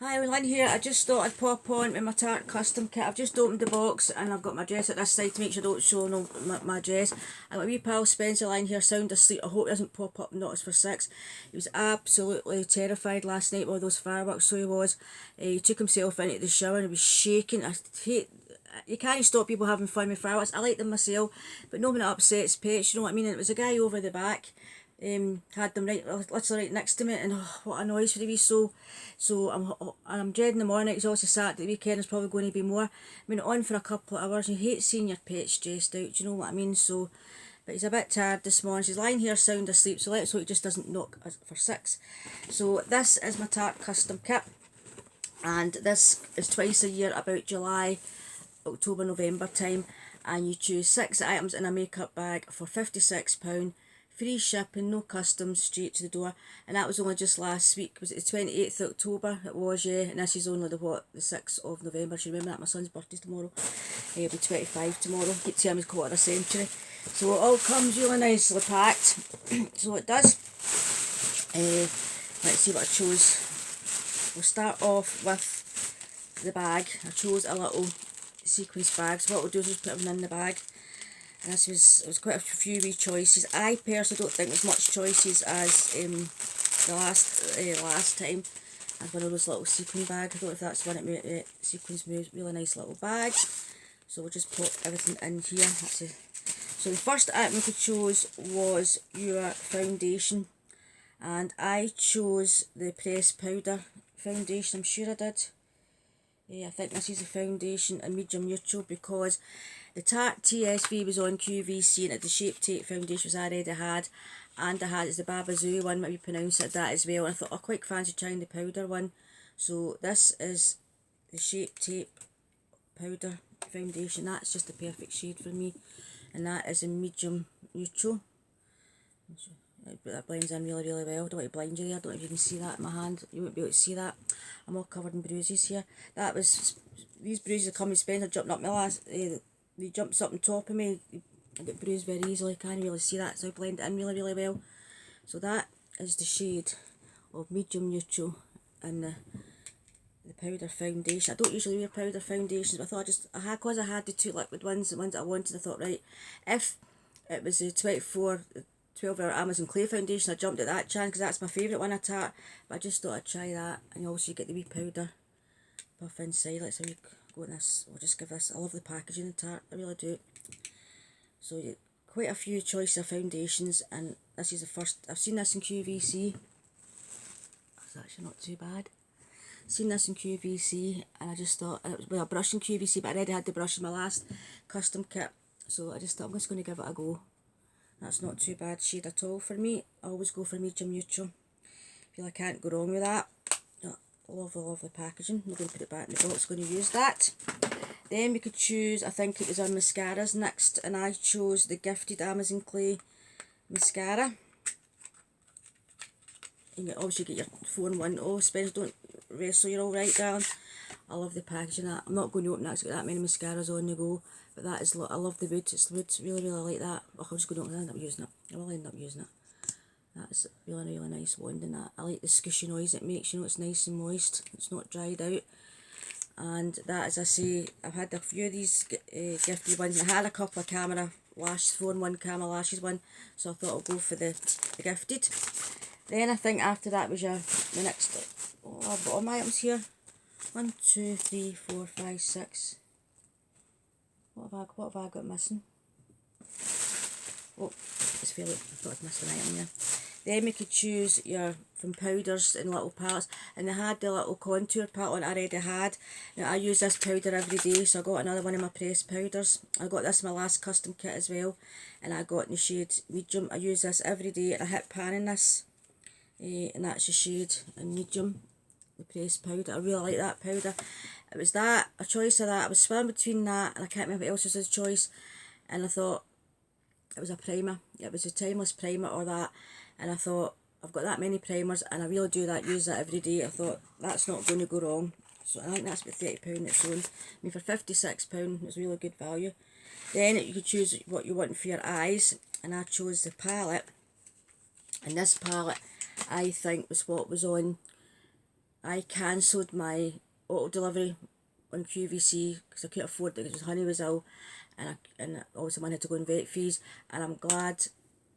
Hi, Lynn here. I just thought I'd pop on with my Tarte custom kit. I've just opened the box and I've got my dress at this side to make sure I don't show no, my dress. And my wee pal Spencer lying here sound asleep. I hope he doesn't pop up and notice for 6. He was absolutely terrified last night by all those fireworks, so he was. He took himself into the shower and he was shaking. I hate... You can't stop people having fun with fireworks. I like them myself, but no one upsets pets, you know what I mean? And it was a guy over the back. Had them literally right next to me, and oh, what a noise for the wee soul. So I'm dreading the morning. It's also Saturday, the weekend is probably going to be more. I mean, on for a couple of hours, and you hate seeing your pet stressed out, do you know what I mean? So, but he's a bit tired this morning. She's lying here sound asleep, so let's hope he just doesn't knock us for 6. So this is my Tarte custom kit, and this is twice a year, about July, October, November time, and you choose 6 items in a makeup bag for £56, free shipping, no customs, straight to the door. And that was only just last week. Was it the 28th of October? It was, yeah. And this is only the 6th of November. Do you remember that? My son's birthday's tomorrow. He'll be 25 tomorrow. Keep telling me quarter of a century. So it all comes really nicely packed. So it does. Let's see what I chose. We'll start off with the bag. I chose a little sequence bag. So what we'll do is just put everything in the bag. And it was quite a few wee choices. I personally don't think there's much choices as the last time. I had one of those little sequin bags. I don't know if that's one that sequins moves. Really nice little bag. So we'll just pop everything in here. So the first item we chose was your foundation, and I chose the pressed powder foundation. I'm sure I did. Yeah, I think this is a foundation in medium neutral because the Tarte TSV was on QVC and the Shape Tape foundation was I already had, and I had it's the Babazoo one, maybe pronounce it that as well. And I thought I quite fancy trying the powder one, so this is the Shape Tape powder foundation. That's just the perfect shade for me, and that is in medium neutral. But that blends in really well. I don't want to blind you there. I don't know if you can see that in my hand. You won't be able to see that. I'm all covered in bruises here. These bruises are coming. Spencer jumping up my last. They jumped up on top of me. I get bruised very easily. Can't really see that, so I blend it in really well. So that is the shade of medium neutral and the powder foundation. I don't usually wear powder foundations, but I thought because I had the 2 liquid ones, the ones that I wanted, I thought, right, if it was a 12-hour Amazon Clay foundation, I jumped at that chance because that's my favourite one I Tarte. But I just thought I'd try that, and also you get the wee powder puff inside. Let's see how you go in this. We'll just give this. I love the packaging in Tarte, I really do. So yeah, quite a few choices of foundations, and this is the first. I've seen this in QVC. It's actually not too bad. Seen this in QVC, and I just thought it was a brush in QVC, but I already had the brush in my last custom kit, so I just thought I'm just going to give it a go. That's not too bad shade at all for me. I always go for medium neutral. Feel I can't go wrong with that. Oh, lovely packaging. I'm going to put it back in the box. Going to use that. Then we could choose, I think it was our mascaras next, and I chose the Gifted Amazon Clay mascara. And you obviously get your 4-in-1. Oh, Spencer, don't wrestle, you're alright, darling. I love the packaging. I'm not going to open that because I've got that many mascaras on the go. But that is, I love the wood. It's the wood. Really like that. Oh, I'm just going to end up using it. I will end up using it. That's really nice wand in that. I like the squishy noise it makes. You know, it's nice and moist. It's not dried out. And that, as I say, I've had a few of these gifted ones. I had a couple of camera lashes, 4-in-1 camera lashes one. So I thought I'll go for the gifted. Then I think after that was the next. Oh, I've got all my items here. 1, 2, 3, 4, 5, 6. What have I got missing? Oh, it's fairly. I thought I'd missed an item there. Then we could choose from powders and little palettes, and they had the little contour palette one I already had. Now I use this powder every day, so I got another one of my pressed powders. I got this in my last custom kit as well, and I got in the shade medium. I use this every day, and I hit pan in this, and that's the shade in medium. The pressed powder. I really like that powder. It was a choice of that. I was spinning between that and I can't remember what else was a choice, and I thought it was a primer. It was a timeless primer or that, and I thought I've got that many primers and I really do use that every day. I thought that's not going to go wrong. So I think that's about £30 its own. I mean, for £56 it's really good value. Then you could choose what you want for your eyes, and I chose the palette, and this palette I think was what was on I cancelled my auto delivery on QVC because I couldn't afford it because Honey was ill, and obviously mine had to go in vet fees, and I'm glad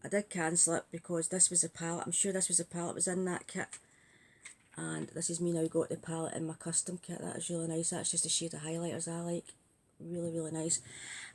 I did cancel it because this was a palette. I'm sure this was a palette was in that kit, and this is me now got the palette in my custom kit. That is really nice. That's just a shade of highlighters I like. Really, really nice.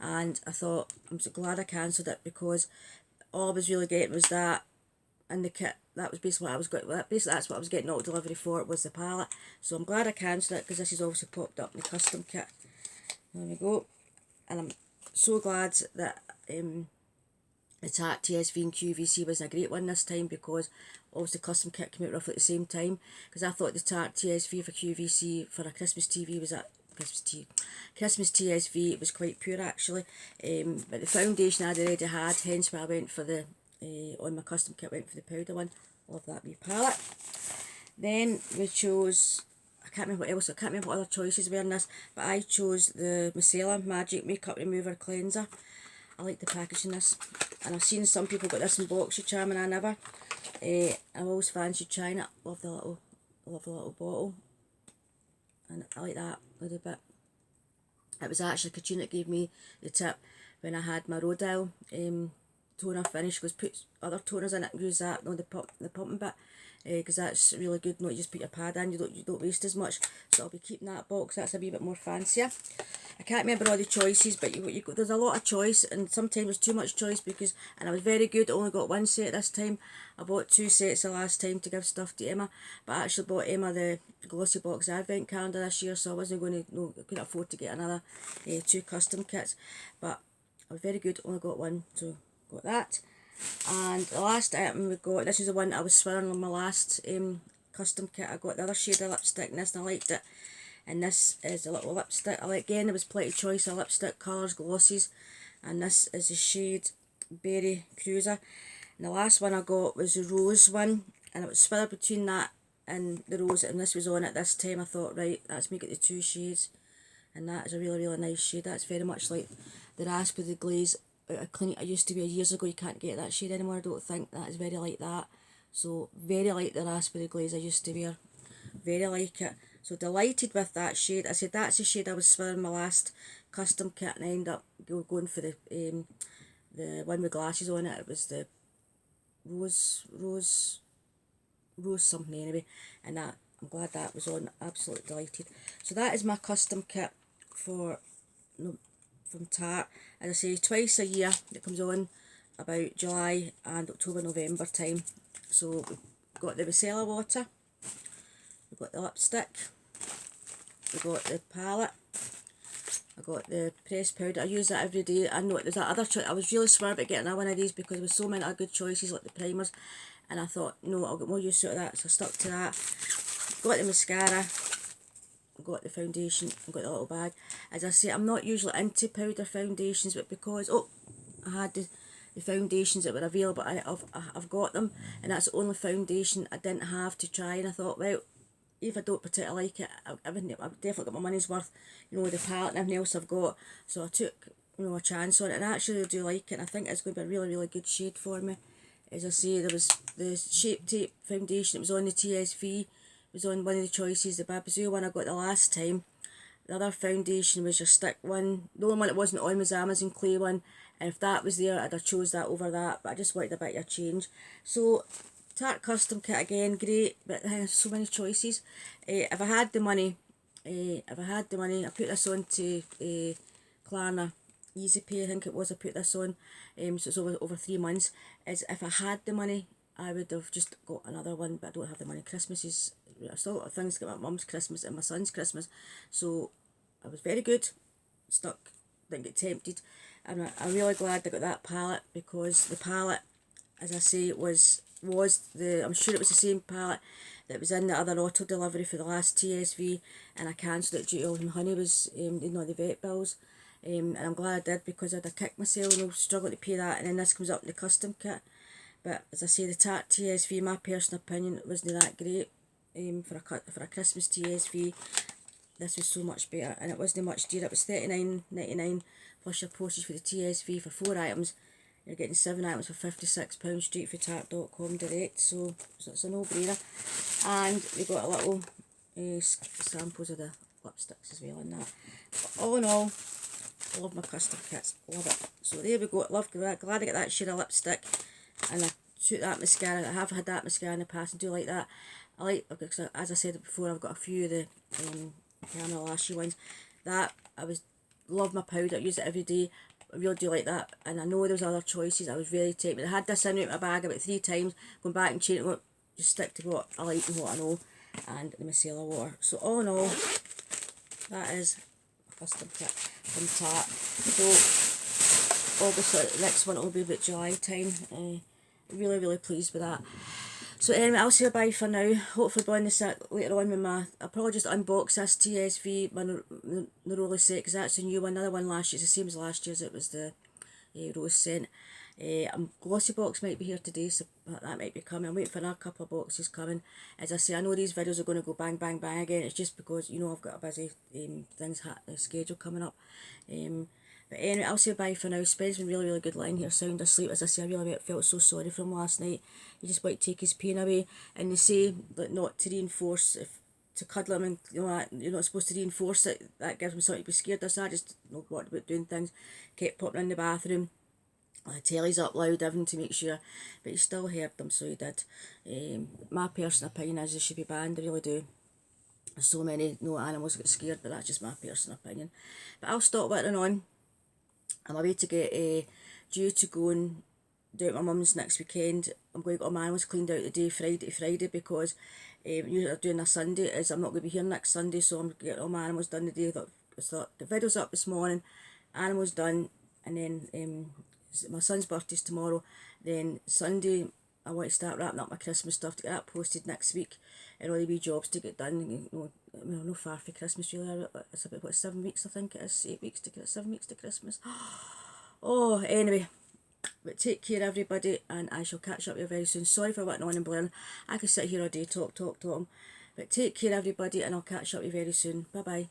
And I thought, I'm so glad I cancelled it because all I was really getting was that in the kit. That was basically what I was getting. Basically, that's what I was getting auto delivery for, was the palette. So I'm glad I cancelled it because this is obviously popped up in the custom kit. There we go. And I'm so glad that the Tarte TSV and QVC was a great one this time, because obviously custom kit came out roughly at the same time, because I thought the Tarte TSV for QVC for a Christmas TV was at Christmas TSV, it was quite pure actually, but the foundation I'd already had, hence why I went for the on my custom kit, went for the powder one. Love that wee palette. Then we chose, I can't remember what else, I can't remember what other choices were in this, but I chose the Masala Magic Makeup Remover Cleanser. I like the packaging this, and I've seen some people got this in boxy charm and I never. I've always fancied trying it. Love the little bottle, and I like that a little bit. It was actually Katrina that gave me the tip when I had my Rodile toner finish, because put other toners in it and use that, no, the pumping bit, because that's really good. Not just put your pad in, you don't waste as much. So I'll be keeping that box. That's a wee bit more fancier. I can't remember all the choices, but there's a lot of choice, and sometimes there's too much choice, because, and I was very good, I only got one set this time. I bought 2 sets the last time to give stuff to Emma, but I actually bought Emma the Glossy Box Advent calendar this year, so I wasn't going to, no, I couldn't afford to get another 2 custom kits, but I was very good, only got one, so got that. And the last item we got, this is the one I was swearing on my last custom kit. I got the other shade of lipstick in this, and I liked it. And this is a little lipstick. Again, there was plenty of choice of lipstick colours, glosses, and this is the shade Berry Cruiser. And the last one I got was the rose one, and it was split between that and the rose, and this was on at this time. I thought, right, let's make it the 2 shades, and that is a really, really nice shade. That's very much like the Raspberry Glaze out of Clinique I used to wear years ago. You can't get that shade anymore, I don't think. That is very like that. So very like the Raspberry Glaze I used to wear. Very like it. So delighted with that shade. I said that's the shade I was swearing my last custom kit, and I ended up going for the one with glasses on it. It was the rose something anyway, and that, I'm glad that was on. Absolutely delighted. So that is my custom kit for from Tarte. As I say, twice a year. It comes on about July and October, November time. So we've got the Masala water, we've got the lipstick, we've got the palette, I got the pressed powder. I use that every day. I know there's that other choice. I was really swerving about getting one of these because there was so many other good choices like the primers, and I thought, no, I'll get more use out of that, so I stuck to that. Got the mascara, got the foundation, and got the little bag. As I say, I'm not usually into powder foundations, but because I had the foundations that were available, I've got them, and that's the only foundation I didn't have to try, and I thought, well, if I don't particularly like it, I've definitely got my money's worth, you know, with the palette and everything else I've got. So I took, you know, a chance on it, and I actually do like it, and I think it's going to be a really, really good shade for me. As I say, there was the Shape Tape foundation, it was on the TSV, it was on one of the choices, the Babazoo one I got the last time. The other foundation was your stick one. The only one that wasn't on was the Amazon Clay one, and if that was there, I'd have chose that over that, but I just wanted a bit of a change. So Tarte custom kit again, great, but so many choices. If I had the money, I put this on to Klarna Easy Pay, I think it was. I put this on, so it's over 3 months. If I had the money, I would have just got another one, but I don't have the money. Christmas is, I still got things to get my mum's Christmas and my son's Christmas, so I was very good, stuck, didn't get tempted, and I'm really glad I got that palette, because the palette, as I say, was the, I'm sure it was the same palette that was in the other auto delivery for the last TSV, and I cancelled it due to all my Honey was the vet bills, and I'm glad I did, because I'd have kicked myself and I was struggling to pay that, and then this comes up in the custom kit. But as I say, the Tarte TSV, my personal opinion, wasn't that great for a Christmas TSV. This was so much better, and it wasn't much dear. It was $39.99 plus your postage for the TSV for 4 items. You're getting 7 items for £56 straight for Tarte.com direct, so it's a no-brainer. And we got a little samples of the lipsticks as well in that. But all in all, love my custom kits, love it. So there we go, love that, glad I got that shade of lipstick, and I took that mascara. I have had that mascara in the past and do like that. I like, because as I said before, I've got a few of the Camera Lashy ones. That, love my powder, I use it every day. I really do like that, and I know there's other choices. I was really taking, I had this in my bag about 3 times, going back and changing it, just stick to what I like and what I know, and the Masala water. So all in all, that is a custom kit from Tarte. So obviously the next one will be about July time. Really pleased with that. So anyway, I'll say bye for now. Hopefully I'll be on this later on with I'll probably just unbox this TSV, my Neroli set, because that's a new one. Another one last year, it's the same as last year's, it was the rose scent. Glossy box might be here today, so that might be coming. I'm waiting for another couple of boxes coming. As I say, I know these videos are going to go bang again. It's just because, you know, I've got a busy schedule coming up. But anyway, I'll say bye for now. Spen's been really good lying here, sound asleep. As I say, I really felt so sorry for him last night. He just wanted to take his pain away. And they say that not to reinforce, to cuddle him, and you know, you're not supposed to reinforce it. That gives him something to be scared of. So I just what about doing things. Kept popping in the bathroom. The telly's up loud, everything to make sure. But he still heard them, so he did. My personal opinion is they should be banned, I really do. So many animals get scared, but that's just my personal opinion. But I'll stop whittling on. I'm away to get due to go and do it at my mum's next weekend. I'm going to get all my animals cleaned out today, Friday to Friday, because usually I'm doing a Sunday, is I'm not going to be here next Sunday, so I'm getting all my animals done today. I thought the video's up this morning, animals done, and then my son's birthday's tomorrow. Then Sunday I want to start wrapping up my Christmas stuff to get that posted next week, and all the wee jobs to get done. You know, we're not far for Christmas really. It's about 7 weeks, I think it is. 8 weeks to 7 weeks to Christmas. Oh, anyway, but take care everybody, and I shall catch up with you very soon. Sorry for whittling on and blaring. I could sit here all day talking, but take care everybody, and I'll catch up with you very soon. Bye bye.